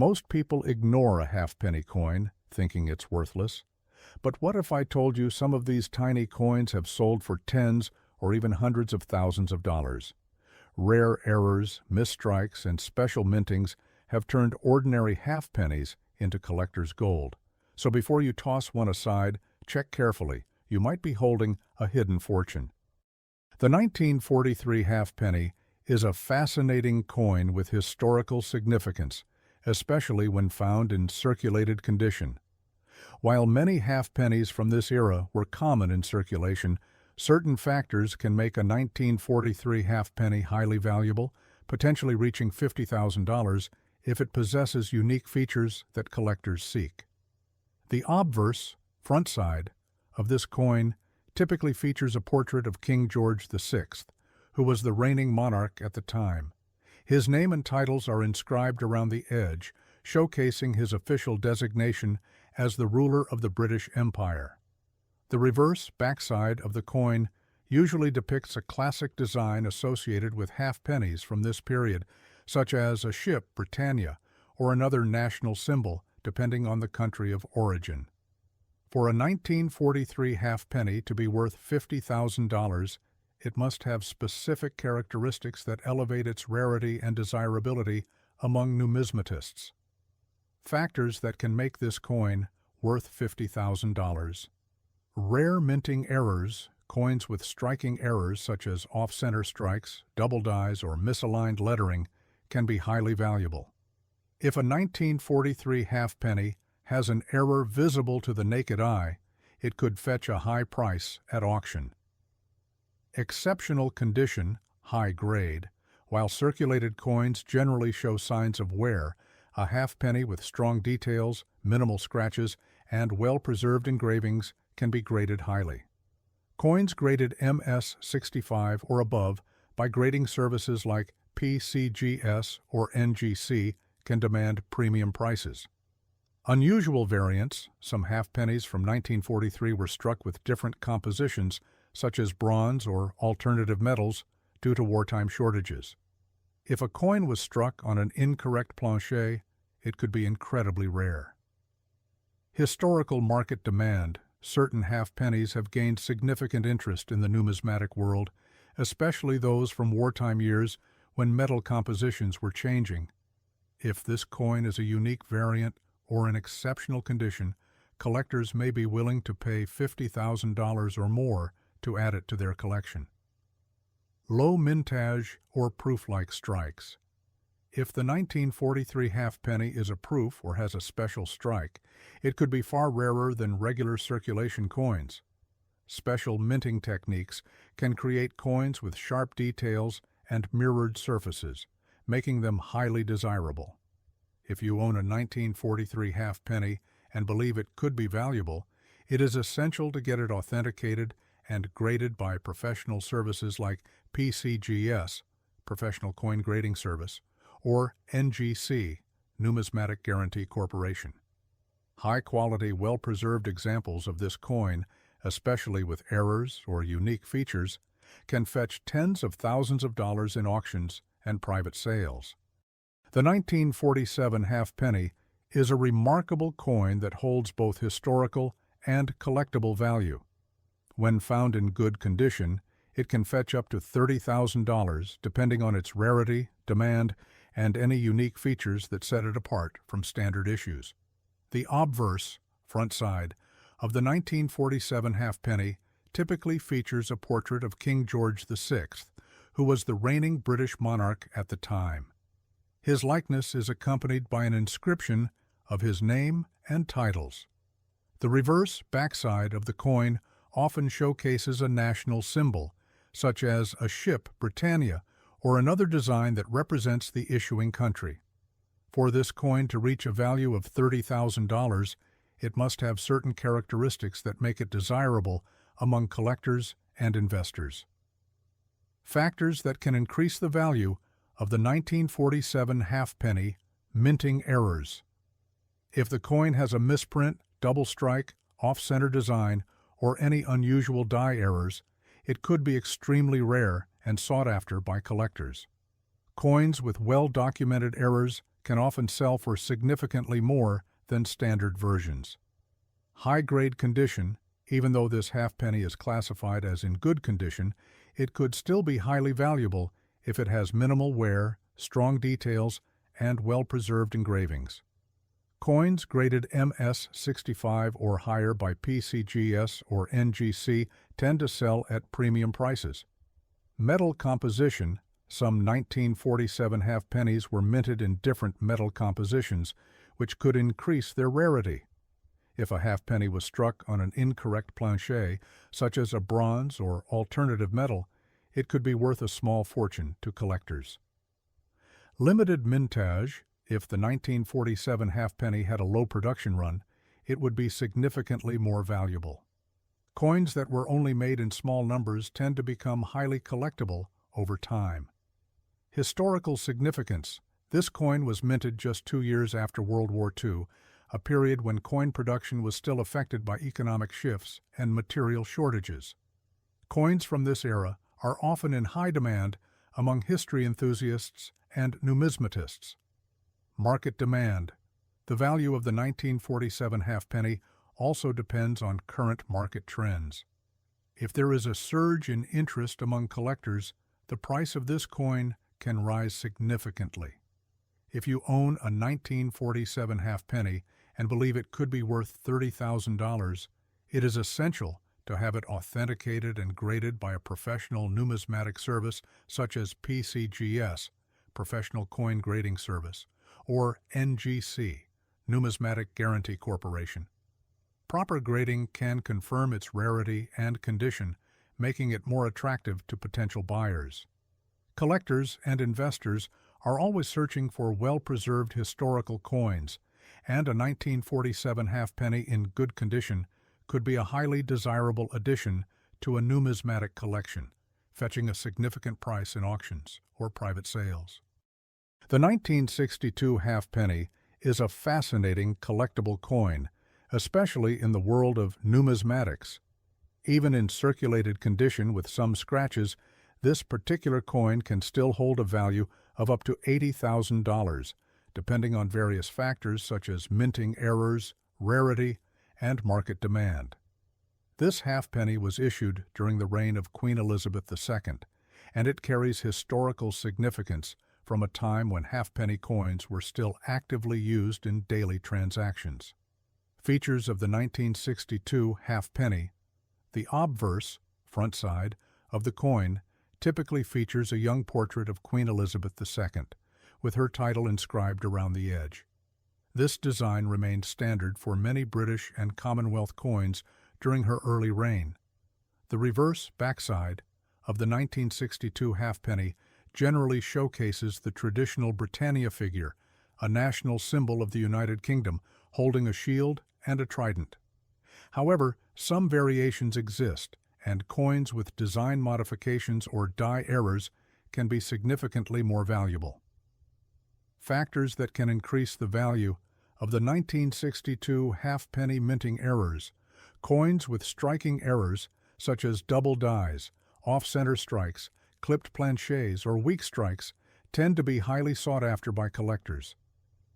Most people ignore a halfpenny coin, thinking it's worthless. But what if I told you some of these tiny coins have sold for tens or even hundreds of thousands of dollars? Rare errors, misstrikes, and special mintings have turned ordinary halfpennies into collector's gold. So before you toss one aside, check carefully. You might be holding a hidden fortune. The 1943 halfpenny is a fascinating coin with historical significance, especially when found in circulated condition. While many halfpennies from this era were common in circulation, certain factors can make a 1943 halfpenny highly valuable, potentially reaching $50,000 if it possesses unique features that collectors seek. The obverse, front side, of this coin typically features a portrait of King George VI, who was the reigning monarch at the time. His name and titles are inscribed around the edge, showcasing his official designation as the ruler of the British Empire. The reverse backside of the coin usually depicts a classic design associated with halfpennies from this period, such as a ship, Britannia, or another national symbol, depending on the country of origin. For a 1943 halfpenny to be worth $50,000, it must have specific characteristics that elevate its rarity and desirability among numismatists. Factors that can make this coin worth $50,000. Rare minting errors, coins with striking errors such as off-center strikes, double dies, or misaligned lettering, can be highly valuable. If a 1943 halfpenny has an error visible to the naked eye, it could fetch a high price at auction. Exceptional condition, high grade. While circulated coins generally show signs of wear, a halfpenny with strong details, minimal scratches, and well-preserved engravings can be graded highly. Coins graded MS-65 or above by grading services like PCGS or NGC can demand premium prices. Unusual variants, some halfpennies from 1943 were struck with different compositions, such as bronze or alternative metals, due to wartime shortages. If a coin was struck on an incorrect planchet, it could be incredibly rare. Historical market demand. Certain halfpennies have gained significant interest in the numismatic world, especially those from wartime years when metal compositions were changing. If this coin is a unique variant or in exceptional condition, collectors may be willing to pay $50,000 or more to add it to their collection. Low mintage or proof-like strikes. If the 1943 halfpenny is a proof or has a special strike, it could be far rarer than regular circulation coins. Special minting techniques can create coins with sharp details and mirrored surfaces, making them highly desirable. If you own a 1943 halfpenny and believe it could be valuable, it is essential to get it authenticated and graded by professional services like PCGS, Professional Coin Grading Service, or NGC, Numismatic Guarantee Corporation. High-quality, well-preserved examples of this coin, especially with errors or unique features, can fetch tens of thousands of dollars in auctions and private sales. The 1947 halfpenny is a remarkable coin that holds both historical and collectible value. When found in good condition, it can fetch up to $30,000 depending on its rarity, demand, and any unique features that set it apart from standard issues. The obverse, front side, of the 1947 halfpenny typically features a portrait of King George VI, who was the reigning British monarch at the time. His likeness is accompanied by an inscription of his name and titles. The reverse backside of the coin often showcases a national symbol, such as a ship, Britannia, or another design that represents the issuing country. For this coin to reach a value of $30,000, it must have certain characteristics that make it desirable among collectors and investors. Factors that can increase the value of the 1947 halfpenny: minting errors. If the coin has a misprint, double strike, off-center design, or any unusual die errors, it could be extremely rare and sought after by collectors. Coins with well-documented errors can often sell for significantly more than standard versions. High-grade condition, even though this halfpenny is classified as in good condition, it could still be highly valuable if it has minimal wear, strong details, and well-preserved engravings. Coins graded MS-65 or higher by PCGS or NGC tend to sell at premium prices. Metal composition. Some 1947 halfpennies were minted in different metal compositions, which could increase their rarity. If a halfpenny was struck on an incorrect planchet, such as a bronze or alternative metal, it could be worth a small fortune to collectors. Limited mintage. If the 1947 halfpenny had a low production run, it would be significantly more valuable. Coins that were only made in small numbers tend to become highly collectible over time. Historical significance. This coin was minted just 2 years after World War II, a period when coin production was still affected by economic shifts and material shortages. Coins from this era are often in high demand among history enthusiasts and numismatists. Market demand. The value of the 1947 halfpenny also depends on current market trends. If there is a surge in interest among collectors, the price of this coin can rise significantly. If you own a 1947 halfpenny and believe it could be worth $30,000, it is essential to have it authenticated and graded by a professional numismatic service such as PCGS, Professional Coin Grading Service, or NGC, Numismatic Guarantee Corporation. Proper grading can confirm its rarity and condition, making it more attractive to potential buyers. Collectors and investors are always searching for well-preserved historical coins, and a 1947 halfpenny in good condition could be a highly desirable addition to a numismatic collection, fetching a significant price in auctions or private sales. The 1962 halfpenny is a fascinating collectible coin, especially in the world of numismatics. Even in circulated condition with some scratches, this particular coin can still hold a value of up to $80,000, depending on various factors such as minting errors, rarity, and market demand. This halfpenny was issued during the reign of Queen Elizabeth II, and it carries historical significance from a time when halfpenny coins were still actively used in daily transactions. Features of the 1962 halfpenny. The obverse, front side, of the coin typically features a young portrait of Queen Elizabeth II, with her title inscribed around the edge. This design remained standard for many British and Commonwealth coins during her early reign. The reverse, backside, of the 1962 halfpenny generally showcases the traditional Britannia figure, a national symbol of the United Kingdom, holding a shield and a trident. However, some variations exist, and coins with design modifications or die errors can be significantly more valuable. Factors that can increase the value of the 1962 halfpenny minting errors. Coins with striking errors, such as double dies, off-center strikes, clipped planchets, or weak strikes, tend to be highly sought after by collectors.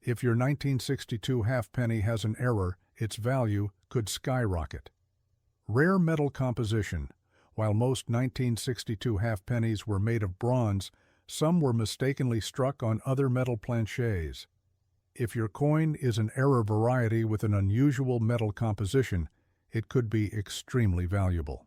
If your 1962 halfpenny has an error, its value could skyrocket. Rare metal composition. While most 1962 halfpennies were made of bronze, some were mistakenly struck on other metal planchets. If your coin is an error variety with an unusual metal composition, it could be extremely valuable.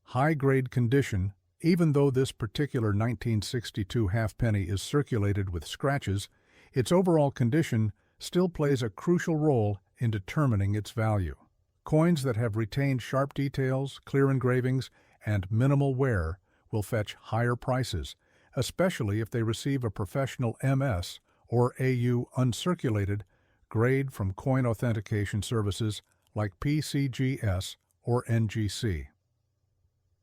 High-grade condition. Even though this particular 1962 halfpenny is circulated with scratches, its overall condition still plays a crucial role in determining its value. Coins that have retained sharp details, clear engravings, and minimal wear will fetch higher prices, especially if they receive a professional MS or AU uncirculated grade from coin authentication services like PCGS or NGC.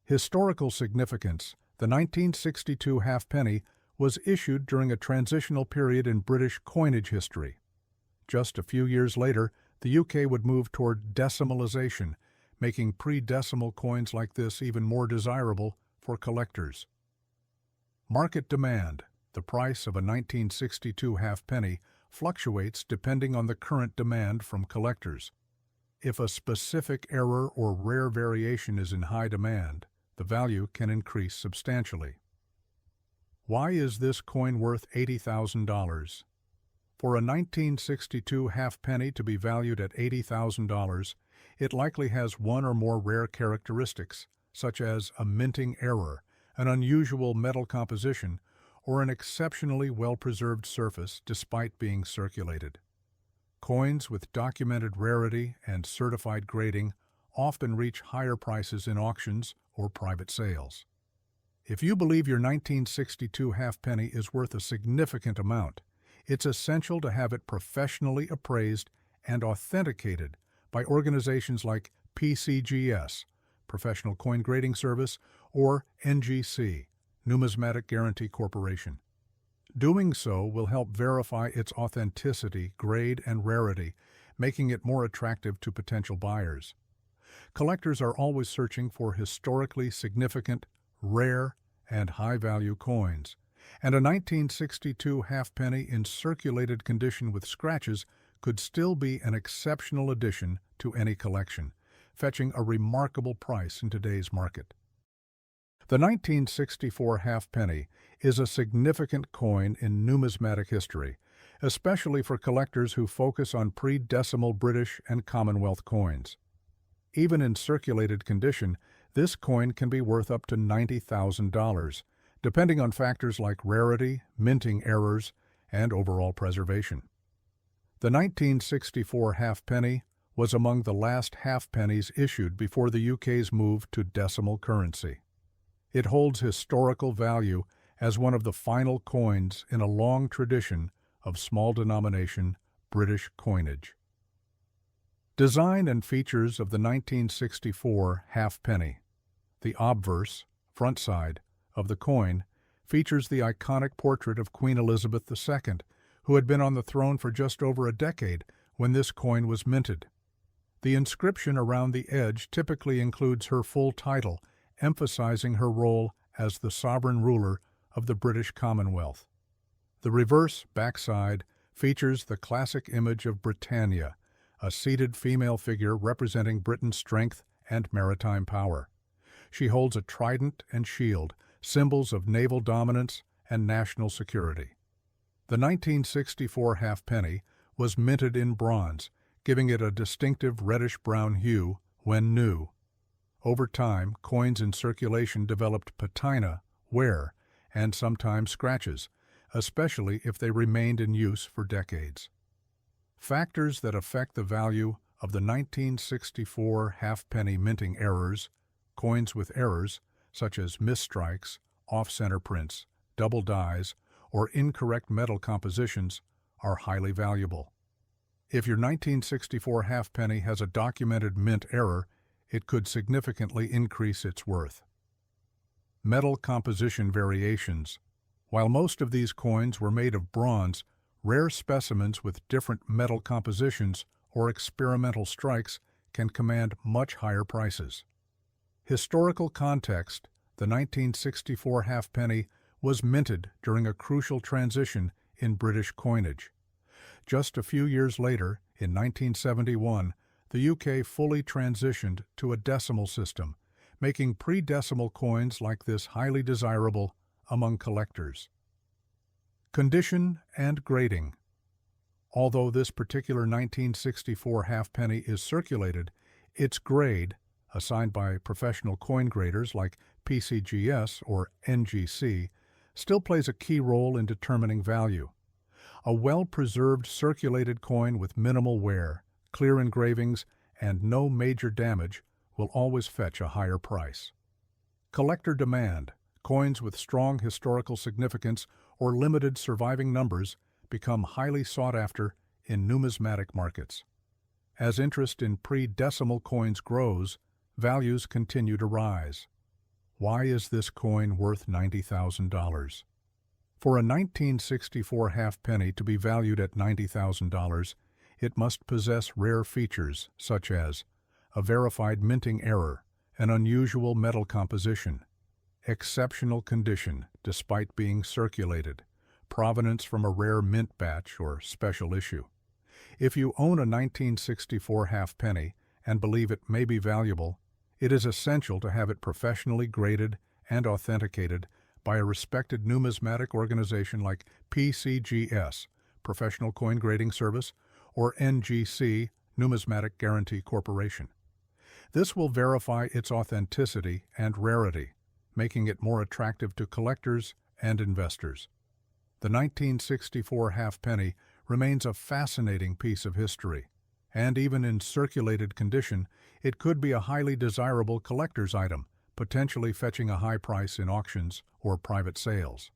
Historical significance. The 1962 halfpenny was issued during a transitional period in British coinage history. Just a few years later, the UK would move toward decimalization, making pre-decimal coins like this even more desirable for collectors. Market demand. The price of a 1962 halfpenny fluctuates depending on the current demand from collectors. If a specific error or rare variation is in high demand, the value can increase substantially. Why is this coin worth $80,000? For a 1962 halfpenny to be valued at $80,000, it likely has one or more rare characteristics, such as a minting error, an unusual metal composition, or an exceptionally well-preserved surface despite being circulated. Coins with documented rarity and certified grading often reach higher prices in auctions or private sales. If you believe your 1962 halfpenny is worth a significant amount, it's essential to have it professionally appraised and authenticated by organizations like PCGS, Professional Coin Grading Service, or NGC, Numismatic Guarantee Corporation. Doing so will help verify its authenticity, grade, and rarity, making it more attractive to potential buyers. Collectors are always searching for historically significant, rare, and high-value coins, and a 1962 halfpenny in circulated condition with scratches could still be an exceptional addition to any collection, fetching a remarkable price in today's market. The 1964 halfpenny is a significant coin in numismatic history, especially for collectors who focus on pre-decimal British and Commonwealth coins. Even in circulated condition, this coin can be worth up to $90,000, depending on factors like rarity, minting errors, and overall preservation. The 1964 halfpenny was among the last halfpennies issued before the UK's move to decimal currency. It holds historical value as one of the final coins in a long tradition of small-denomination British coinage. Design and features of the 1964 halfpenny. The obverse, front side, of the coin features the iconic portrait of Queen Elizabeth II, who had been on the throne for just over a decade when this coin was minted. The inscription around the edge typically includes her full title, emphasizing her role as the sovereign ruler of the British Commonwealth. The reverse backside features the classic image of Britannia, a seated female figure representing Britain's strength and maritime power. She holds a trident and shield, symbols of naval dominance and national security. The 1964 halfpenny was minted in bronze, giving it a distinctive reddish-brown hue when new. Over time, coins in circulation developed patina, wear, and sometimes scratches, especially if they remained in use for decades. Factors that affect the value of the 1964 halfpenny minting errors, coins with errors such as misstrikes, off-center prints, double dies, or incorrect metal compositions, are highly valuable. If your 1964 halfpenny has a documented mint error, it could significantly increase its worth. Metal composition variations. While most of these coins were made of bronze, rare specimens with different metal compositions or experimental strikes can command much higher prices. Historical context. The 1964 halfpenny was minted during a crucial transition in British coinage. Just a few years later, in 1971, the UK fully transitioned to a decimal system, making pre-decimal coins like this highly desirable among collectors. Condition and grading. Although this particular 1964 halfpenny is circulated, its grade, assigned by professional coin graders like PCGS or NGC, still plays a key role in determining value. A well-preserved circulated coin with minimal wear, clear engravings, and no major damage will always fetch a higher price. Collector demand. Coins with strong historical significance or limited surviving numbers become highly sought after in numismatic markets. As interest in pre-decimal coins grows, values continue to rise. Why is this coin worth $90,000? For a 1964 halfpenny to be valued at $90,000, it must possess rare features such as a verified minting error, an unusual metal composition, exceptional condition despite being circulated, provenance from a rare mint batch or special issue. If you own a 1964 halfpenny and believe it may be valuable, it is essential to have it professionally graded and authenticated by a respected numismatic organization like PCGS, Professional Coin Grading Service, or NGC, Numismatic Guarantee Corporation. This will verify its authenticity and rarity, making it more attractive to collectors and investors. The 1964 halfpenny remains a fascinating piece of history, and even in circulated condition, it could be a highly desirable collector's item, potentially fetching a high price in auctions or private sales.